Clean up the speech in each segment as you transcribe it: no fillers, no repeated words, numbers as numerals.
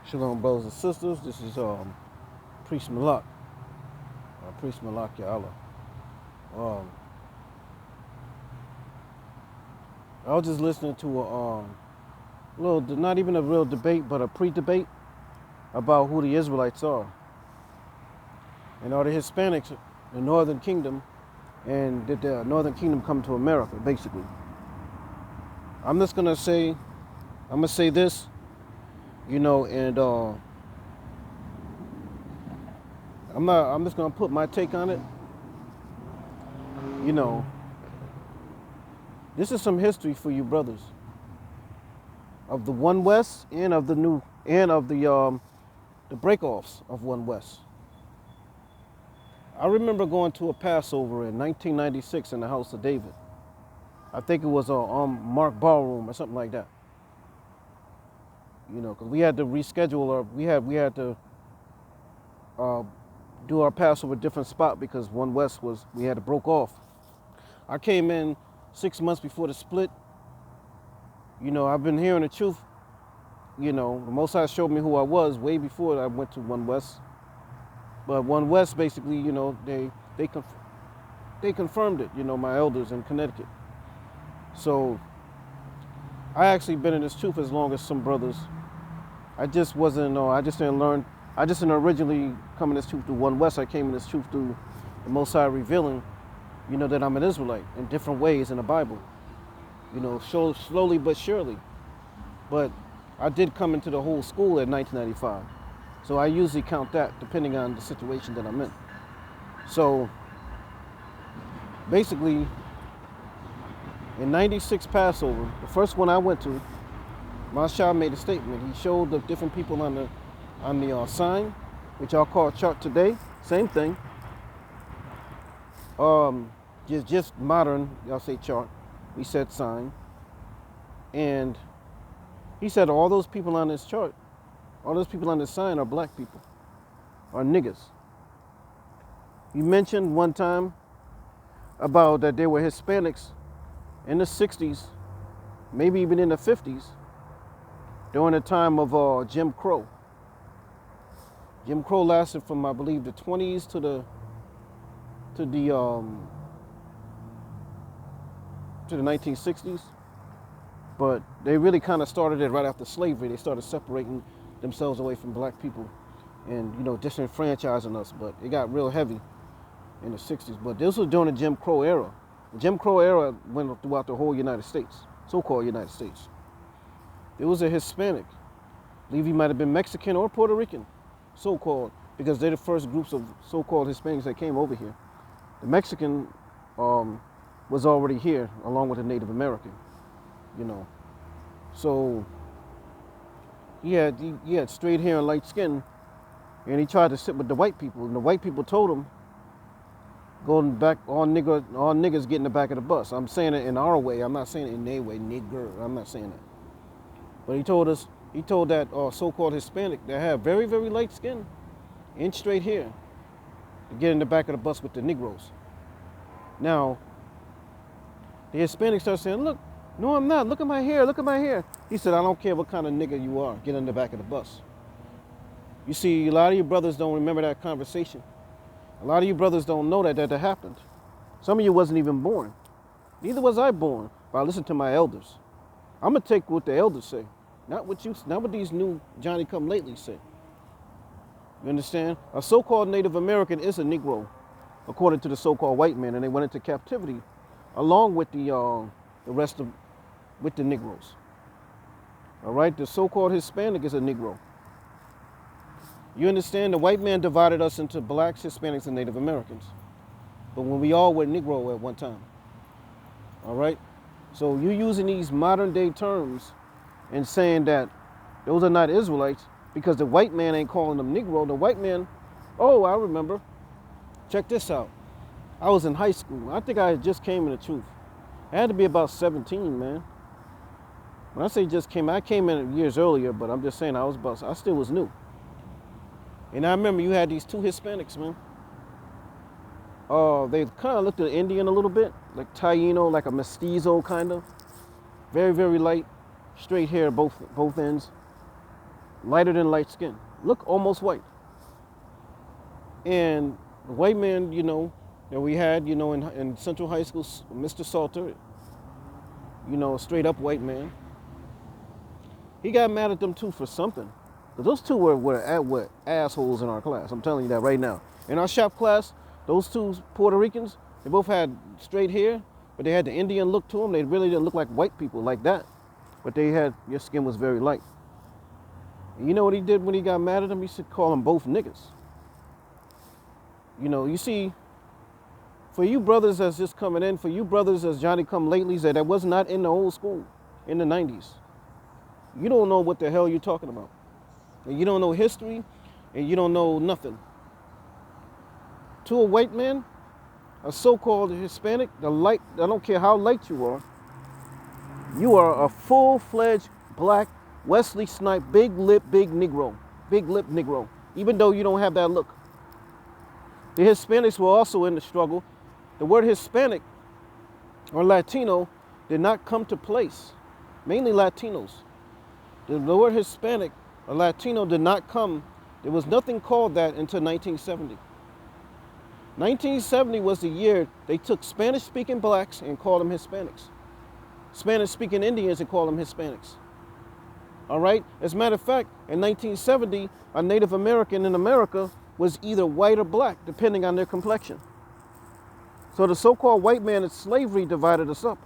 Shalom, brothers and sisters. This is Priest Malak, Priest Malak Ya'Allah. Um, I was just listening to a little, not even a real debate, but a pre-debate about who the Israelites are, and are the Hispanics, the Northern Kingdom, and did the Northern Kingdom come to America? Basically, I'm just gonna say, I'm gonna say this, and I'm not. I'm just gonna put my take on it. You know, this is some history for you brothers of the One West and of the new and of the breakoffs of One West. I remember going to a Passover in 1996 in the house of David. I think it was Mark Ballroom or something like that. Because we had to reschedule or we had to uh, do our Passover a different spot because One West we had to broke off. I came in 6 months before the split. I've been hearing the truth. The Most High showed me who I was way before I went to One West. But One West basically, they confirmed it. My elders in Connecticut. So I actually been in this truth as long as some brothers. I just wasn't. I just didn't learn. I just didn't originally come in this truth through One West. I came in this truth through the Most High revealing, that I'm an Israelite in different ways in the Bible. Slowly but surely. But I did come into the whole school in 1995. So I usually count that depending on the situation that I'm in. So basically, in 96 Passover, the first one I went to, Mashal made a statement. He showed the different people on the sign, which y'all call chart today. Same thing. Just modern, y'all say chart. We said sign. And he said all those people on this chart, all those people on this sign are black people, are niggas. He mentioned one time about that they were Hispanics in the 60s, maybe even in the 50s, during the time of Jim Crow. Jim Crow lasted from, I believe, the 20s to the 1960s. But they really kind of started it right after slavery. They started separating themselves away from black people and, disenfranchising us. But it got real heavy in the 60s. But this was during the Jim Crow era. The Jim Crow era went throughout the whole United States, so-called United States. There was a Hispanic. I believe he might have been Mexican or Puerto Rican, so-called, because they're the first groups of so-called Hispanics that came over here. The Mexican was already here along with the Native American. So he had straight hair and light skin, and he tried to sit with the white people, and the white people told him, going back, all niggas get in the back of the bus. I'm saying it in our way. I'm not saying it in their way, nigger. I'm not saying that. But he told that so-called Hispanic that had very, very light skin and straight hair to get in the back of the bus with the Negroes. Now, the Hispanic started saying, look, no, I'm not. Look at my hair. Look at my hair. He said, I don't care what kind of nigga you are. Get in the back of the bus. You see, a lot of you brothers don't remember that conversation. A lot of you brothers don't know that happened. Some of you wasn't even born. Neither was I born. But I listened to my elders. I'm going to take what the elders say. Not what these new Johnny-come-lately say. You understand? A so-called Native American is a Negro, according to the so-called white man, and they went into captivity along with with the Negroes. All right? The so-called Hispanic is a Negro. You understand? The white man divided us into blacks, Hispanics, and Native Americans. But when we all were Negro at one time. All right? So you using these modern day terms and saying that those are not Israelites because the white man ain't calling them Negro. The white man, I remember. Check this out. I was in high school. I think I just came in the truth. I had to be about 17, man. When I say just came, I came in years earlier, but I'm just saying I still was new. And I remember you had these two Hispanics, man. They kind of looked at Indian a little bit, like Taino, like a mestizo kind of. Very, very light, straight hair both ends. lighter than light skin, look almost white. And the white man, that we had, in Central High School, Mr. Salter, a straight up white man, he got mad at them too for something. Because those two were assholes in our class. I'm telling you that right now. In our shop class, those two Puerto Ricans, they both had straight hair, but they had the Indian look to them. They really didn't look like white people like that. But your skin was very light. And you know what he did when he got mad at them? He said, call them both niggas. You see, for you brothers that's just coming in, for you brothers as Johnny come latelys that was not in the old school in the 90s, you don't know what the hell you're talking about. And you don't know history, and you don't know nothing. To a white man, a so-called Hispanic, I don't care how light you are a full-fledged black Wesley Snipes, big lip Negro, even though you don't have that look. The Hispanics were also in the struggle. The word Hispanic or Latino did not come to place, mainly Latinos. The word Hispanic or Latino did not come, there was nothing called that until 1970. 1970 was the year they took Spanish-speaking blacks and called them Hispanics. Spanish-speaking Indians and called them Hispanics. All right? As a matter of fact, in 1970, a Native American in America was either white or black, depending on their complexion. So the so-called white man in slavery divided us up.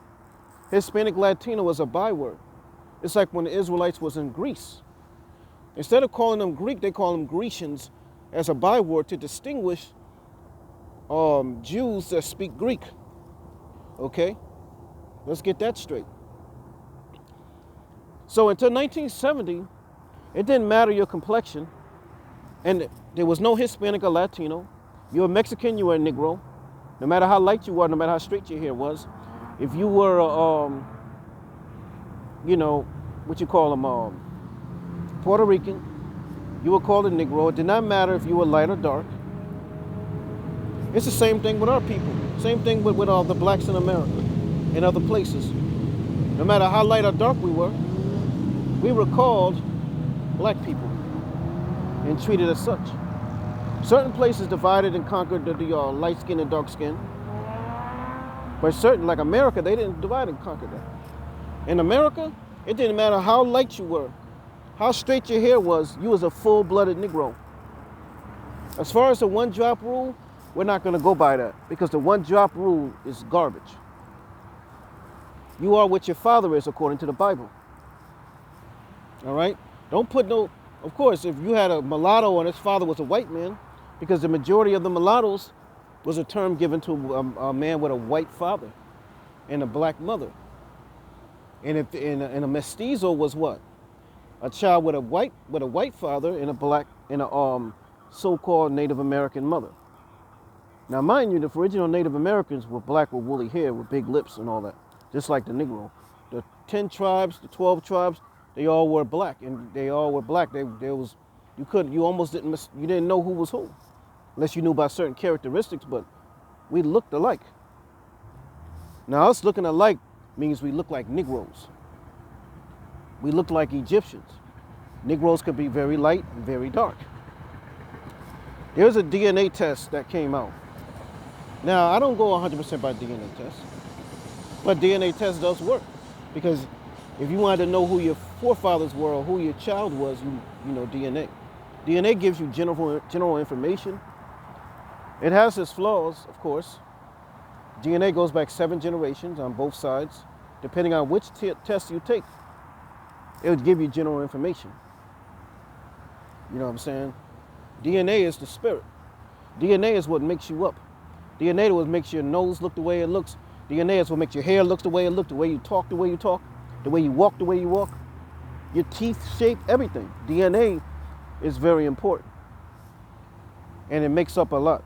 Hispanic Latino was a byword. It's like when the Israelites was in Greece. Instead of calling them Greek, they call them Grecians as a byword to distinguish Jews that speak Greek. Okay? Let's get that straight. So until 1970, it didn't matter your complexion, and there was no Hispanic or Latino. You were Mexican, you were a Negro. No matter how light you were, no matter how straight your hair was. If you were, Puerto Rican, you were called a Negro. It did not matter if you were light or dark. It's the same thing with our people. Same thing with all the blacks in America and other places. No matter how light or dark we were called black people and treated as such. Certain places divided and conquered the light skin and dark skin. But certain, like America, they didn't divide and conquer that. In America, it didn't matter how light you were, how straight your hair was, you was a full-blooded Negro. As far as the one-drop rule, we're not going to go by that because the one-drop rule is garbage. You are what your father is according to the Bible. All right? Don't put no... Of course, if you had a mulatto and his father was a white man, because the majority of the mulattoes was a term given to a man with a white father and a black mother. And a mestizo was what? A child with a white father and a so-called Native American mother. Now, mind you, the original Native Americans were black with woolly hair, with big lips and all that, just like the Negro. The 10 tribes, the 12 tribes, they all were black, and they all were black. You didn't know who was who, unless you knew by certain characteristics, but we looked alike. Now, us looking alike means we look like Negroes. We look like Egyptians. Negroes could be very light and very dark. There's a DNA test that came out. Now, I don't go 100% by DNA tests, but DNA test does work, because if you wanted to know who your forefathers were or who your child was, you know DNA. DNA gives you general information. It has its flaws, of course. DNA goes back 7 generations on both sides. Depending on which test you take, it would give you general information. You know what I'm saying? DNA is the spirit. DNA is what makes you up. DNA is what makes your nose look the way it looks. DNA is what makes your hair look the way it looks, the way you talk the way you talk, the way you walk the way you walk, your teeth shape, everything. DNA is very important. And it makes up a lot.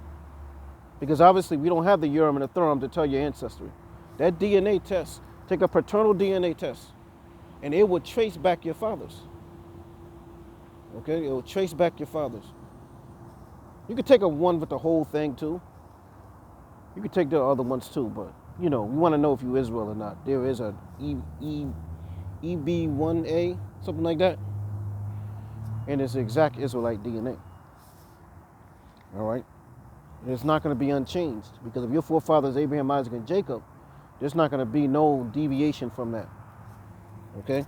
Because obviously we don't have the Urim and the Thummim to tell your ancestry. That DNA test, take a paternal DNA test, and it will trace back your fathers. Okay, it will trace back your fathers. You could take a one with the whole thing too. You could take the other ones too, but you know, we want to know if you Israel or not. There is a EB1A, something like that. and it's exact Israelite DNA. All right? It's not going to be unchanged, because if your forefathers Abraham, Isaac, and Jacob, there's not going to be no deviation from that. Okay?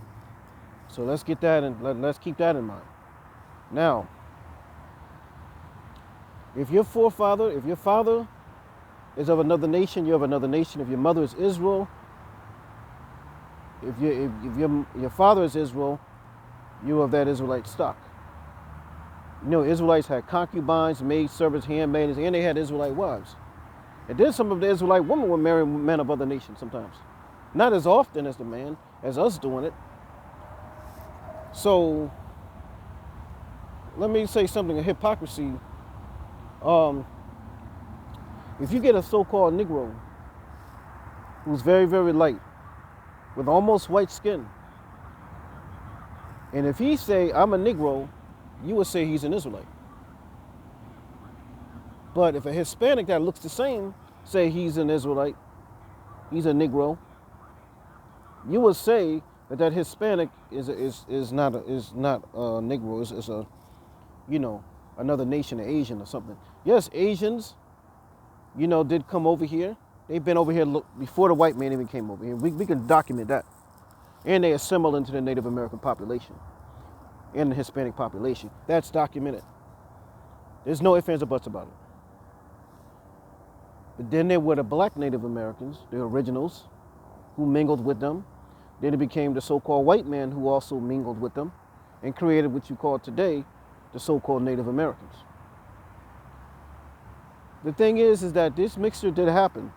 So let's get that, and let's keep that in mind. Now, if your father is of another nation, you're of another nation. If your mother is Israel, if your father is Israel, you're of that Israelite stock. You know, Israelites had concubines, maid servants, handmaidens, and they had Israelite wives. And then some of the Israelite women were marrying men of other nations sometimes. Not as often as the man, as us doing it. So, let me say something of hypocrisy. If you get a so-called Negro who's very, very light, with almost white skin, and if he say, I'm a Negro, you would say he's an Israelite. But if a Hispanic that looks the same say he's an Israelite, he's a Negro, you would say that Hispanic is not a Negro, is a, you know, another nation, an Asian or something. Yes, Asians, you know, did come over here. They've been over here before the white man even came over here. We can document that. And they assembled into the Native American population and the Hispanic population. That's documented. There's no ifs, ands, or buts about it. But then there were the black Native Americans, the originals, who mingled with them. Then it became the so-called white man who also mingled with them and created what you call today the so-called Native Americans. The thing is that this mixture did happen,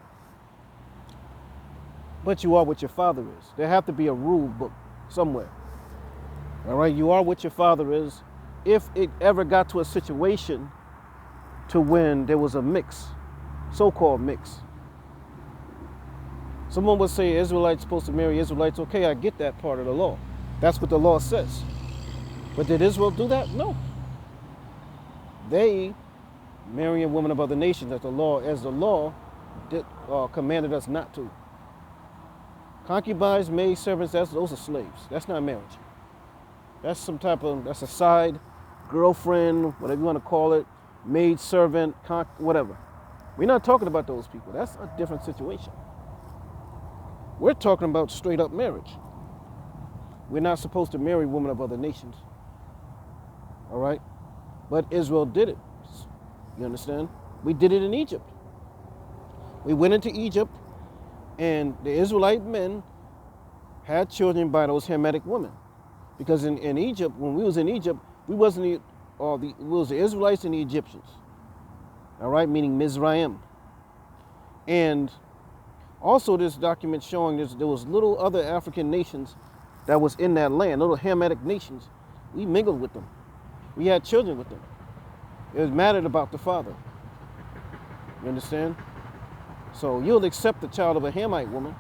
but you are what your father is. There have to be a rule book somewhere. All right, you are what your father is. If it ever got to a situation to when there was a mix, so-called mix. Someone would say Israelites supposed to marry Israelites. Okay, I get that part of the law. That's what the law says. But did Israel do that? No. They marrying women of other nations as the law commanded us not to. Concubines, maid servants, those are slaves. That's not marriage. That's that's a side girlfriend, whatever you want to call it, maid servant, whatever. We're not talking about those people. That's a different situation. We're talking about straight up marriage. We're not supposed to marry women of other nations. All right? But Israel did it. You understand? We did it in Egypt. We went into Egypt, and the Israelite men had children by those Hamitic women. Because in Egypt, when we was in Egypt, it was the Israelites and the Egyptians. All right? Meaning Mizraim. And also this document showing there was little other African nations that was in that land, little Hamitic nations. We mingled with them. We had children with them. It mattered about the father. You understand? So you'll accept the child of a Hamite woman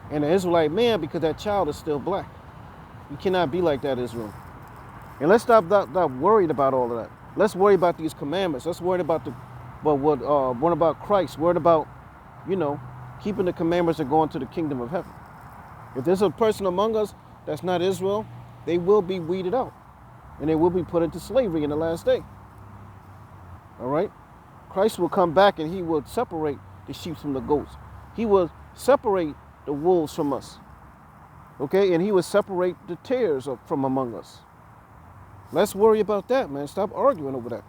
and an Israelite man because that child is still black. You cannot be like that, Israel. And let's stop worried about all of that. Let's worry about these commandments. Let's worry about what about Christ? Worried about, you know, keeping the commandments and going to the kingdom of heaven. If there's a person among us that's not Israel, they will be weeded out. And they will be put into slavery in the last day. All right? Christ will come back and he will separate the sheep from the goats. He will separate the wolves from us. Okay? And he will separate the tares from among us. Let's worry about that, man. Stop arguing over that.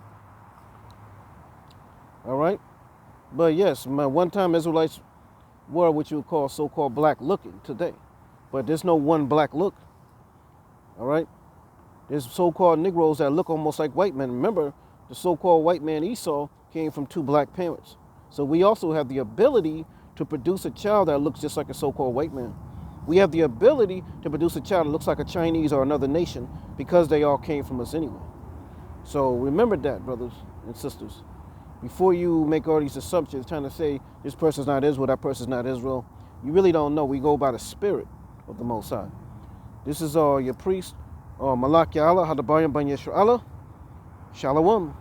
All right? But yes, one time Israelites were what you would call so-called black looking today. But there's no one black look. All right? There's so-called Negroes that look almost like white men. Remember, the so-called white man Esau came from 2 black parents. So we also have the ability to produce a child that looks just like a so-called white man. We have the ability to produce a child that looks like a Chinese or another nation because they all came from us anyway. So remember that, brothers and sisters. Before you make all these assumptions trying to say this person's not Israel, that person's not Israel, you really don't know. We go by the spirit of the Most High. This is your priest, Malak Ya Allah, Hadabayam Ban Yeshua Allah. Shalom.